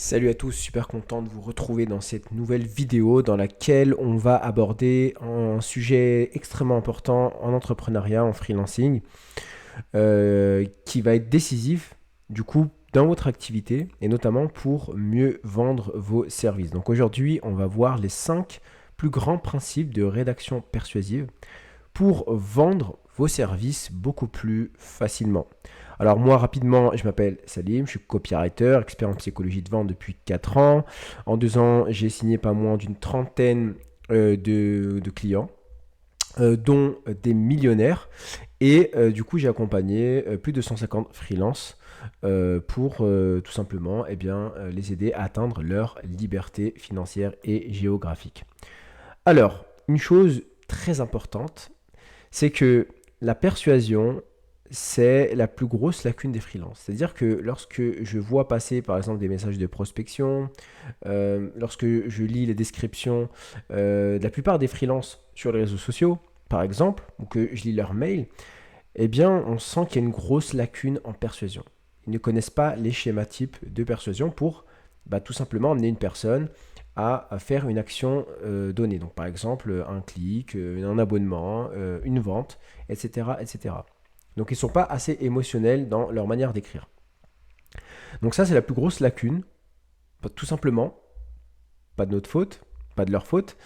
Salut à tous, super content de vous retrouver dans cette nouvelle vidéo dans laquelle on va aborder un sujet extrêmement important en entrepreneuriat, en freelancing, qui va être décisif du coup dans votre activité et notamment pour mieux vendre vos services. Donc aujourd'hui, on va voir les 5 plus grands principes de rédaction persuasive pour vendre vos services beaucoup plus facilement. Alors moi rapidement, je m'appelle Salim, je suis copywriter, expert en psychologie de vente depuis 4 ans. En 2 ans, j'ai signé pas moins d'une trentaine de clients, dont des millionnaires. Et du coup, j'ai accompagné plus de 150 freelances pour tout simplement les aider à atteindre leur liberté financière et géographique. Alors, une chose très importante, c'est que la persuasion, c'est la plus grosse lacune des freelances. C'est-à-dire que lorsque je vois passer, par exemple, des messages de prospection, lorsque je lis les descriptions de la plupart des freelances sur les réseaux sociaux, par exemple, ou que je lis leurs mails, eh bien, on sent qu'il y a une grosse lacune en persuasion. Ils ne connaissent pas les schémas types de persuasion pour tout simplement amener une personne à faire une action donnée. Donc, par exemple, un clic, un abonnement, une vente, etc., etc. Donc, ils ne sont pas assez émotionnels dans leur manière d'écrire. Donc, ça, c'est la plus grosse lacune, tout simplement, pas de notre faute, pas de leur faute,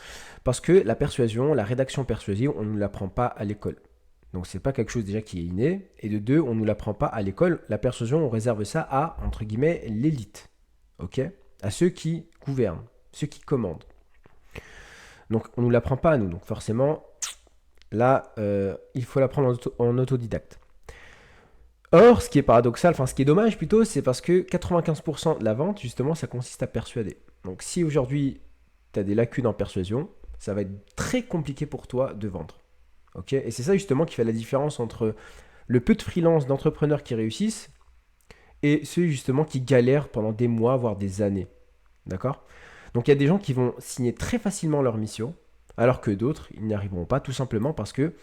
parce que la persuasion, la rédaction persuasive, on ne l'apprend pas à l'école. Donc c'est pas quelque chose déjà qui est inné. Et de deux, on ne nous l'apprend pas à l'école. La persuasion, on réserve ça à, entre guillemets, l'élite. Ok? À ceux qui gouvernent, ceux qui commandent. Donc on ne nous l'apprend pas à nous. Donc forcément, là, il faut l'apprendre en autodidacte. Or, ce qui est paradoxal, enfin ce qui est dommage plutôt, c'est parce que 95% de la vente, justement, ça consiste à persuader. Donc si aujourd'hui, tu as des lacunes en persuasion, ça va être très compliqué pour toi de vendre. Ok? Et c'est ça justement qui fait la différence entre le peu de freelance d'entrepreneurs qui réussissent et ceux justement qui galèrent pendant des mois, voire des années. D'accord? Donc il y a des gens qui vont signer très facilement leur mission, alors que d'autres, ils n'y arriveront pas, tout simplement parce que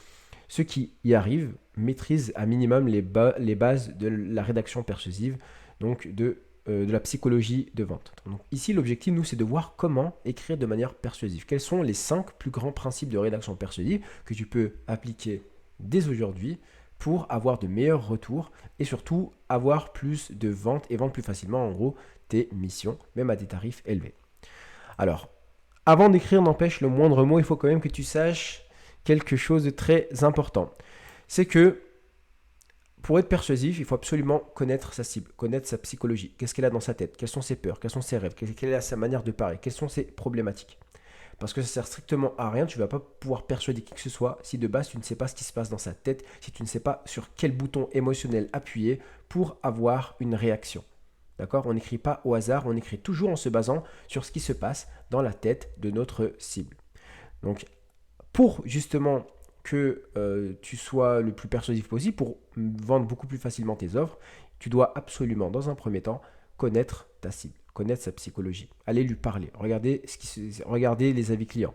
ceux qui y arrivent maîtrisent à minimum les bases de la rédaction persuasive, donc de la psychologie de vente. Donc ici, l'objectif, nous, c'est de voir comment écrire de manière persuasive. Quels sont les 5 plus grands principes de rédaction persuasive que tu peux appliquer dès aujourd'hui pour avoir de meilleurs retours et surtout avoir plus de ventes et vendre plus facilement, en gros, tes missions, même à des tarifs élevés. Alors, avant d'écrire, n'empêche, le moindre mot, il faut quand même que tu saches quelque chose de très important. C'est que pour être persuasif, il faut absolument connaître sa cible, connaître sa psychologie. Qu'est-ce qu'elle a dans sa tête? Quelles sont ses peurs? Quels sont ses rêves? Quelle est sa manière de parler? Quelles sont ses problématiques? Parce que ça sert strictement à rien, tu ne vas pas pouvoir persuader qui que ce soit si de base tu ne sais pas ce qui se passe dans sa tête, si tu ne sais pas sur quel bouton émotionnel appuyer pour avoir une réaction. D'accord? On n'écrit pas au hasard, on écrit toujours en se basant sur ce qui se passe dans la tête de notre cible. Donc, pour justement que tu sois le plus persuasif possible, pour vendre beaucoup plus facilement tes offres, tu dois absolument, dans un premier temps, connaître ta cible, connaître sa psychologie. Aller lui parler, regarder les avis clients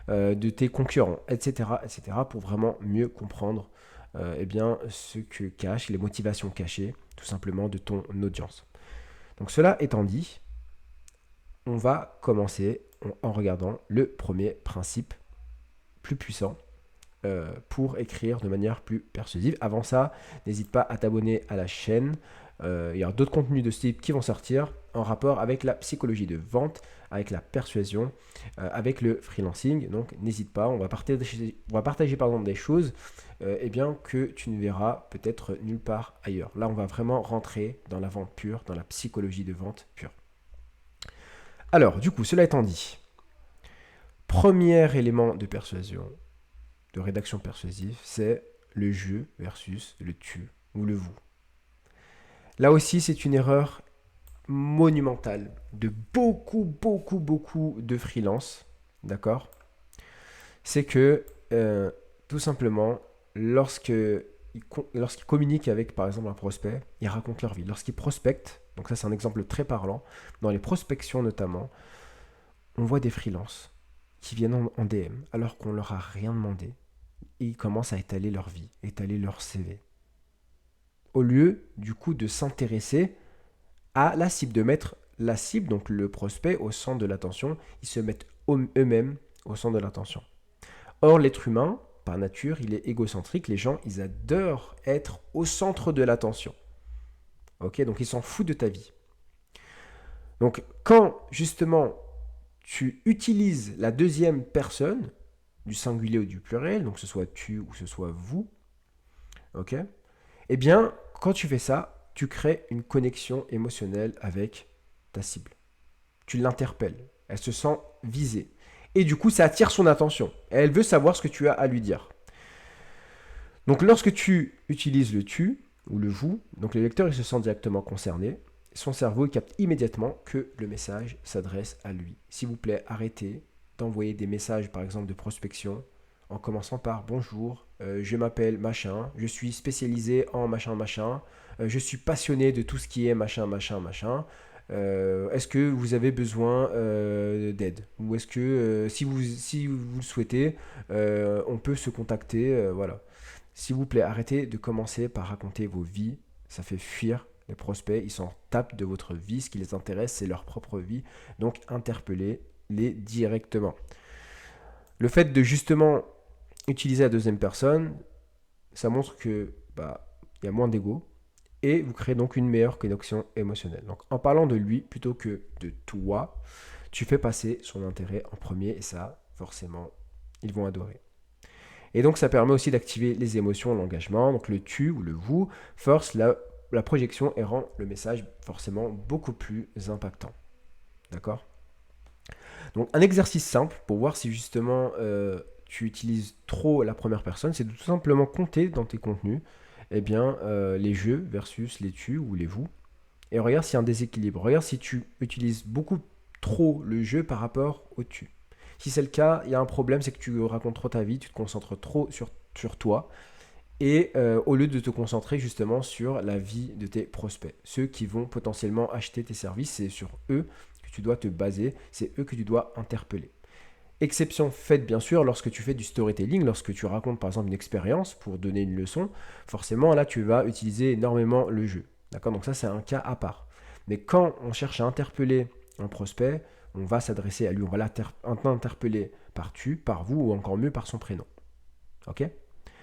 de tes concurrents, etc., etc., pour vraiment mieux comprendre ce que cachent, les motivations cachées, tout simplement, de ton audience. Donc cela étant dit, on va commencer en regardant le premier principe plus puissant pour écrire de manière plus persuasive. Avant ça, n'hésite pas à t'abonner à la chaîne. Il y aura d'autres contenus de ce type qui vont sortir en rapport avec la psychologie de vente, avec la persuasion, avec le freelancing. Donc n'hésite pas, on va partager des choses que tu ne verras peut-être nulle part ailleurs. Là, on va vraiment rentrer dans la vente pure, dans la psychologie de vente pure. Alors, du coup, cela étant dit, premier élément de persuasion, de rédaction persuasive, c'est le je versus le tu ou le vous. Là aussi, c'est une erreur monumentale de beaucoup de freelance, d'accord? C'est que tout simplement, lorsqu'ils communiquent avec, par exemple, un prospect, ils racontent leur vie. Lorsqu'ils prospectent, donc ça c'est un exemple très parlant, dans les prospections notamment, on voit des freelances qui viennent en DM alors qu'on leur a rien demandé et ils commencent à étaler leur vie, étaler leur CV. Au lieu, du coup, de s'intéresser à la cible, de mettre la cible, donc le prospect, au centre de l'attention. Ils se mettent eux-mêmes au centre de l'attention. Or, l'être humain, par nature, il est égocentrique. Les gens, ils adorent être au centre de l'attention. Ok, donc ils s'en foutent de ta vie. Donc, quand justement tu utilises la deuxième personne, du singulier ou du pluriel, donc que ce soit tu ou ce soit vous, ok, eh bien, quand tu fais ça, tu crées une connexion émotionnelle avec ta cible. Tu l'interpelles, elle se sent visée. Et du coup, ça attire son attention. Elle veut savoir ce que tu as à lui dire. Donc, lorsque tu utilises le tu ou le vous, donc le lecteur il se sent directement concerné. Son cerveau il capte immédiatement que le message s'adresse à lui. S'il vous plaît, arrêtez d'envoyer des messages, par exemple, de prospection, en commençant par bonjour, je m'appelle machin, je suis spécialisé en machin machin, je suis passionné de tout ce qui est machin machin machin. Est-ce que vous avez besoin d'aide? Ou est-ce que si vous le souhaitez, on peut se contacter, voilà. S'il vous plaît, arrêtez de commencer par raconter vos vies. Ça fait fuir les prospects. Ils s'en tapent de votre vie. Ce qui les intéresse, c'est leur propre vie. Donc, interpellez-les directement. Le fait de justement utiliser la deuxième personne, ça montre que il y a moins d'ego et vous créez donc une meilleure connexion émotionnelle. Donc, en parlant de lui plutôt que de toi, tu fais passer son intérêt en premier et ça, forcément, ils vont adorer. Et donc, ça permet aussi d'activer les émotions, l'engagement. Donc, le tu ou le vous force la projection et rend le message forcément beaucoup plus impactant. D'accord? Donc, un exercice simple pour voir si justement tu utilises trop la première personne, c'est de tout simplement compter dans tes contenus les jeux versus les tu ou les vous. Et regarde s'il y a un déséquilibre. Regarde si tu utilises beaucoup trop le jeu par rapport au tu. Si c'est le cas, il y a un problème, c'est que tu racontes trop ta vie, tu te concentres trop sur toi, et au lieu de te concentrer justement sur la vie de tes prospects. Ceux qui vont potentiellement acheter tes services, c'est sur eux que tu dois te baser, c'est eux que tu dois interpeller. Exception faite bien sûr lorsque tu fais du storytelling, lorsque tu racontes par exemple une expérience pour donner une leçon, forcément là tu vas utiliser énormément le jeu. D'accord? Donc ça c'est un cas à part. Mais quand on cherche à interpeller un prospect, on va s'adresser à lui, on va l'interpeller par tu, par vous ou encore mieux par son prénom. Ok?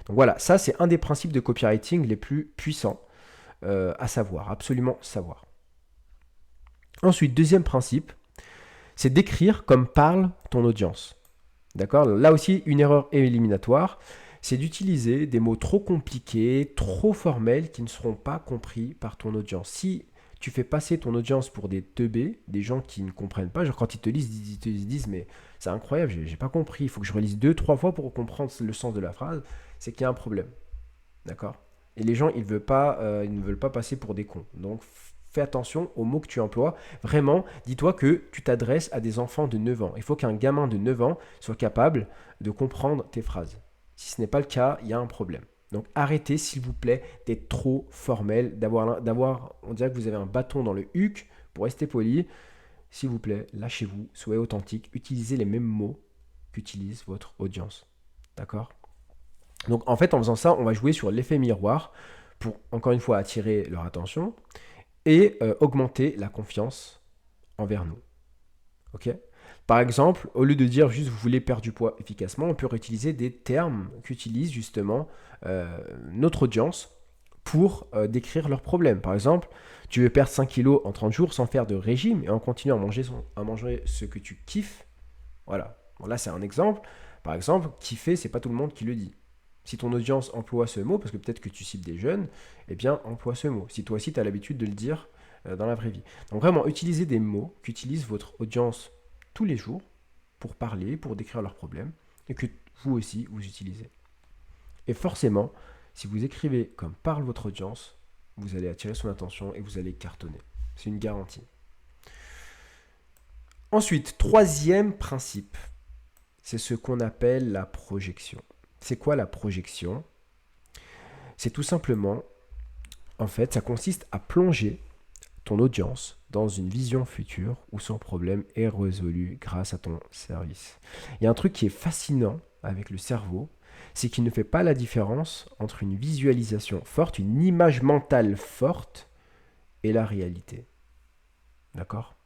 Donc voilà, ça c'est un des principes de copywriting les plus puissants à savoir, absolument savoir. Ensuite, deuxième principe, c'est d'écrire comme parle ton audience. D'accord? Là aussi, une erreur éliminatoire, c'est d'utiliser des mots trop compliqués, trop formels qui ne seront pas compris par ton audience. Si tu fais passer ton audience pour des teubés, des gens qui ne comprennent pas, genre quand ils te lisent, ils te disent mais c'est incroyable, j'ai pas compris, il faut que je relise 2-3 fois pour comprendre le sens de la phrase, c'est qu'il y a un problème. D'accord? Et les gens, ils ne veulent pas passer pour des cons. Donc fais attention aux mots que tu emploies. Vraiment, dis-toi que tu t'adresses à des enfants de 9 ans. Il faut qu'un gamin de 9 ans soit capable de comprendre tes phrases. Si ce n'est pas le cas, il y a un problème. Donc arrêtez, s'il vous plaît, d'être trop formel, on dirait que vous avez un bâton dans le huc pour rester poli. S'il vous plaît, lâchez-vous, soyez authentique, utilisez les mêmes mots qu'utilise votre audience. D'accord? Donc en fait, en faisant ça, on va jouer sur l'effet miroir pour, encore une fois, attirer leur attention et augmenter la confiance envers nous. Ok? Par exemple, au lieu de dire juste vous voulez perdre du poids efficacement, on peut réutiliser des termes qu'utilise justement notre audience pour décrire leurs problèmes. Par exemple, tu veux perdre 5 kilos en 30 jours sans faire de régime et en continuant à manger ce que tu kiffes. Voilà. Bon, là, c'est un exemple. Par exemple, kiffer, c'est pas tout le monde qui le dit. Si ton audience emploie ce mot, parce que peut-être que tu cibles des jeunes, eh bien, emploie ce mot. Si toi aussi, tu as l'habitude de le dire dans la vraie vie. Donc vraiment, utilisez des mots qu'utilise votre audience tous les jours pour parler, pour décrire leurs problèmes, et que vous aussi, vous utilisez. Et forcément, si vous écrivez comme parle votre audience, vous allez attirer son attention et vous allez cartonner. C'est une garantie. Ensuite, troisième principe, c'est ce qu'on appelle la projection. C'est quoi la projection? C'est tout simplement, en fait, ça consiste à plonger ton audience dans une vision future où son problème est résolu grâce à ton service. Il y a un truc qui est fascinant avec le cerveau, c'est qu'il ne fait pas la différence entre une visualisation forte, une image mentale forte et la réalité. D'accord?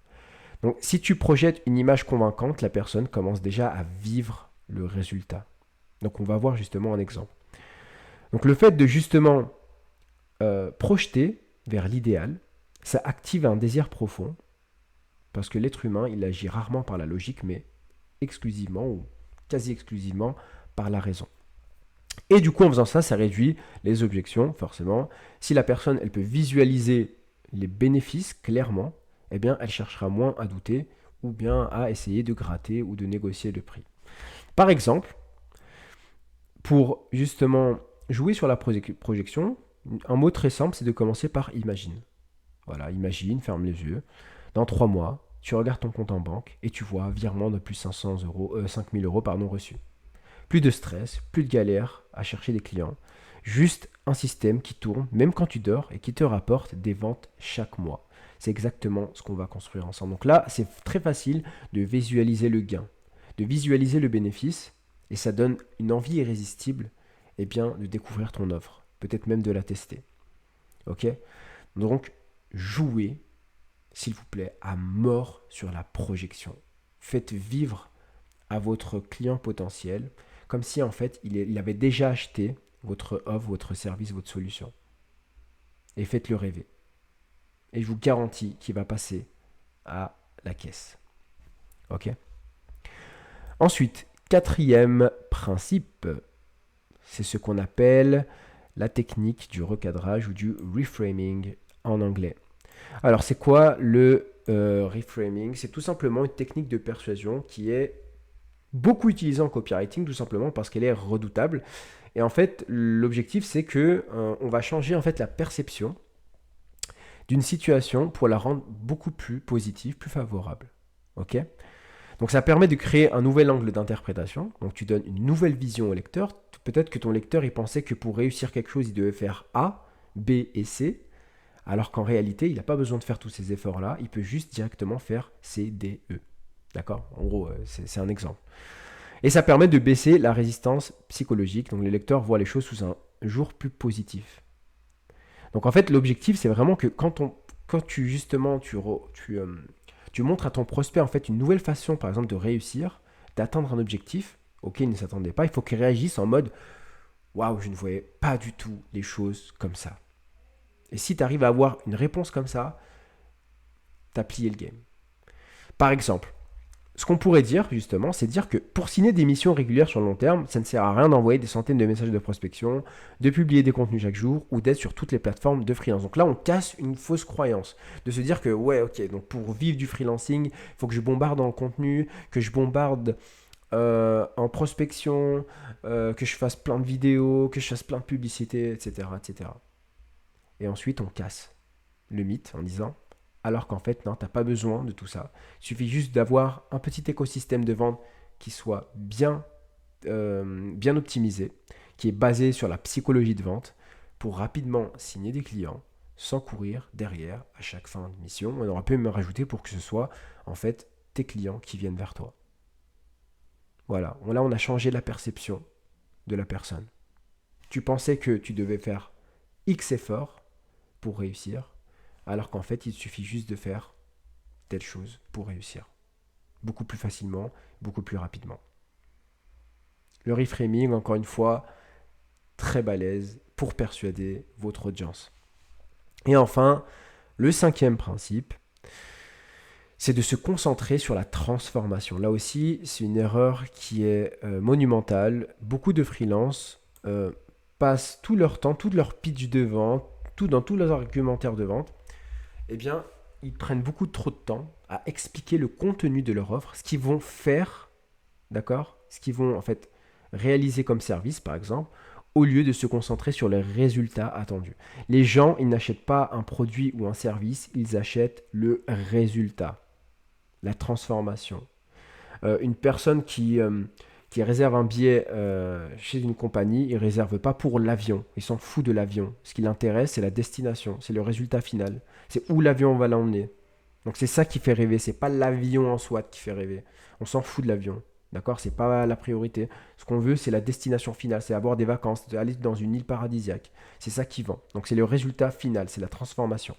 Donc, si tu projettes une image convaincante, la personne commence déjà à vivre le résultat. Donc, on va voir justement un exemple. Donc, le fait de justement projeter vers l'idéal, ça active un désir profond, parce que l'être humain, il agit rarement par la logique, mais exclusivement ou quasi exclusivement par la raison. Et du coup, en faisant ça, ça réduit les objections, forcément. Si la personne, elle peut visualiser les bénéfices clairement, eh bien, elle cherchera moins à douter ou bien à essayer de gratter ou de négocier le prix. Par exemple, pour justement jouer sur la projection, un mot très simple, c'est de commencer par imagine. Voilà, imagine, ferme les yeux. Dans 3 mois, tu regardes ton compte en banque et tu vois virement de plus 5 000 euros reçus. Plus de stress, plus de galère à chercher des clients. Juste un système qui tourne, même quand tu dors, et qui te rapporte des ventes chaque mois. C'est exactement ce qu'on va construire ensemble. Donc là, c'est très facile de visualiser le gain, de visualiser le bénéfice, et ça donne une envie irrésistible de découvrir ton offre, peut-être même de la tester. Ok? Donc, jouez, s'il vous plaît, à mort sur la projection. Faites vivre à votre client potentiel comme si en fait il avait déjà acheté votre offre, votre service, votre solution. Et faites-le rêver. Et je vous garantis qu'il va passer à la caisse. Ok? Ensuite, quatrième principe, c'est ce qu'on appelle la technique du recadrage ou du reframing en anglais. Alors, c'est quoi le reframing? C'est tout simplement une technique de persuasion qui est beaucoup utilisée en copywriting, tout simplement parce qu'elle est redoutable. Et en fait, l'objectif, c'est que on va changer en fait la perception d'une situation pour la rendre beaucoup plus positive, plus favorable. Ok? Donc ça permet de créer un nouvel angle d'interprétation. Donc tu donnes une nouvelle vision au lecteur. Peut-être que ton lecteur il pensait que pour réussir quelque chose, il devait faire A, B et C, alors qu'en réalité, il n'a pas besoin de faire tous ces efforts-là. Il peut juste directement faire C, D, E. D'accord? En gros, c'est un exemple. Et ça permet de baisser la résistance psychologique. Donc le lecteur voit les choses sous un jour plus positif. Donc en fait, l'objectif, c'est vraiment que quand tu justement tu montres à ton prospect en fait une nouvelle façon, par exemple, de réussir, d'atteindre un objectif auquel il ne s'attendait pas, il faut qu'il réagisse en mode waouh, je ne voyais pas du tout les choses comme ça. Et si tu arrives à avoir une réponse comme ça, tu as plié le game. Par exemple, ce qu'on pourrait dire, justement, c'est dire que pour signer des missions régulières sur le long terme, ça ne sert à rien d'envoyer des centaines de messages de prospection, de publier des contenus chaque jour ou d'être sur toutes les plateformes de freelance. Donc là, on casse une fausse croyance de se dire que, ouais, ok, donc pour vivre du freelancing, il faut que je bombarde en contenu, que je bombarde en prospection, que je fasse plein de vidéos, que je fasse plein de publicités, etc., etc. Et ensuite, on casse le mythe en disant alors qu'en fait, non, tu n'as pas besoin de tout ça. Il suffit juste d'avoir un petit écosystème de vente qui soit bien optimisé, qui est basé sur la psychologie de vente pour rapidement signer des clients sans courir derrière à chaque fin de mission. On aurait pu même rajouter pour que ce soit en fait tes clients qui viennent vers toi. Voilà, là on a changé la perception de la personne. Tu pensais que tu devais faire X efforts pour réussir, alors qu'en fait, il suffit juste de faire telle chose pour réussir. Beaucoup plus facilement, beaucoup plus rapidement. Le reframing, encore une fois, très balèze pour persuader votre audience. Et enfin, le cinquième principe, c'est de se concentrer sur la transformation. Là aussi, c'est une erreur qui est monumentale. Beaucoup de freelances passent tout leur temps, tout leur pitch de vente, dans tous leurs argumentaires de vente, eh bien, ils prennent beaucoup trop de temps à expliquer le contenu de leur offre, ce qu'ils vont faire, d'accord? Ce qu'ils vont en fait réaliser comme service, par exemple, au lieu de se concentrer sur les résultats attendus. Les gens, ils n'achètent pas un produit ou un service, ils achètent le résultat, la transformation. Une personne qui réserve un billet chez une compagnie, il ne réserve pas pour l'avion. Il s'en fout de l'avion. Ce qui l'intéresse, c'est la destination, c'est le résultat final. C'est où l'avion va l'emmener. Donc c'est ça qui fait rêver. C'est pas l'avion en soi qui fait rêver. On s'en fout de l'avion. D'accord? C'est pas la priorité. Ce qu'on veut, c'est la destination finale. C'est avoir des vacances, aller dans une île paradisiaque. C'est ça qui vend. Donc c'est le résultat final, c'est la transformation.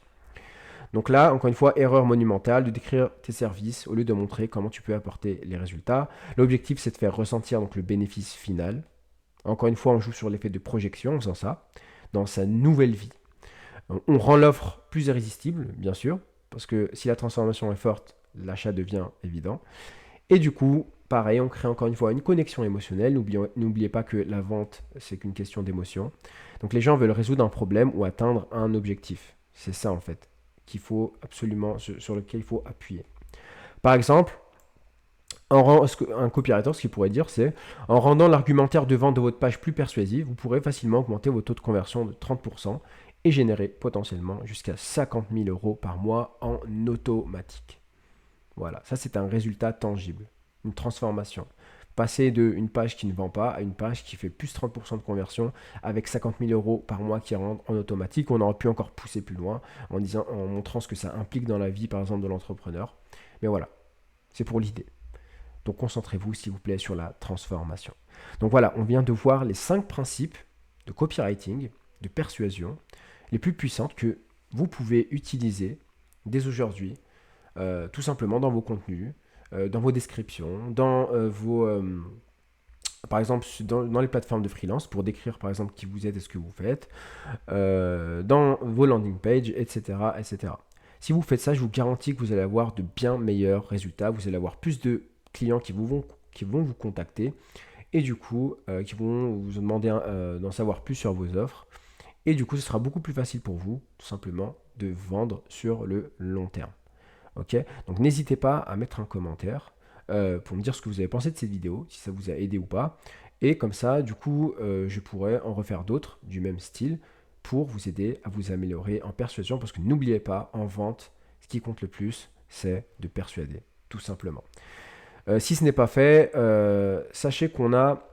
Donc là, encore une fois, erreur monumentale de décrire tes services au lieu de montrer comment tu peux apporter les résultats. L'objectif, c'est de faire ressentir donc le bénéfice final. Encore une fois, on joue sur l'effet de projection en faisant ça dans sa nouvelle vie. On rend l'offre plus irrésistible, bien sûr, parce que si la transformation est forte, l'achat devient évident. Et du coup, pareil, on crée encore une fois une connexion émotionnelle. N'oubliez pas que la vente, c'est qu'une question d'émotion. Donc les gens veulent résoudre un problème ou atteindre un objectif. C'est ça en fait qu'il faut absolument, sur lequel il faut appuyer. Par exemple, un copywriter, ce qu'il pourrait dire, c'est en rendant l'argumentaire de vente de votre page plus persuasif, vous pourrez facilement augmenter votre taux de conversion de 30% et générer potentiellement jusqu'à 50 000 euros par mois en automatique. Voilà, ça c'est un résultat tangible, une transformation. Passer d'une page qui ne vend pas à une page qui fait plus 30% de conversion avec 50 000 euros par mois qui rentrent en automatique. On aurait pu encore pousser plus loin en montrant ce que ça implique dans la vie, par exemple, de l'entrepreneur. Mais voilà, c'est pour l'idée. Donc concentrez-vous, s'il vous plaît, sur la transformation. Donc voilà, on vient de voir les 5 principes de copywriting, de persuasion, les plus puissantes que vous pouvez utiliser dès aujourd'hui, tout simplement dans vos contenus, dans vos descriptions, dans par exemple, dans les plateformes de freelance, pour décrire par exemple qui vous êtes et ce que vous faites, dans vos landing pages, etc., etc. Si vous faites ça, je vous garantis que vous allez avoir de bien meilleurs résultats. Vous allez avoir plus de clients qui vont vous contacter et du coup, qui vont vous demander d'en savoir plus sur vos offres. Et du coup, ce sera beaucoup plus facile pour vous, tout simplement, de vendre sur le long terme. Ok. Donc n'hésitez pas à mettre un commentaire pour me dire ce que vous avez pensé de cette vidéo, si ça vous a aidé ou pas. Et comme ça, du coup, je pourrais en refaire d'autres du même style pour vous aider à vous améliorer en persuasion. Parce que n'oubliez pas, en vente, ce qui compte le plus, c'est de persuader, tout simplement. Si ce n'est pas fait, sachez qu'on a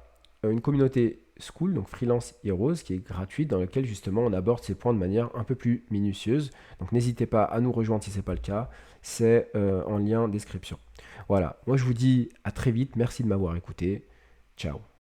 une communauté School, donc Freelance Heroes, qui est gratuite, dans laquelle justement on aborde ces points de manière un peu plus minutieuse. Donc n'hésitez pas à nous rejoindre si ce n'est pas le cas, c'est en lien description. Voilà, moi je vous dis à très vite, merci de m'avoir écouté, ciao.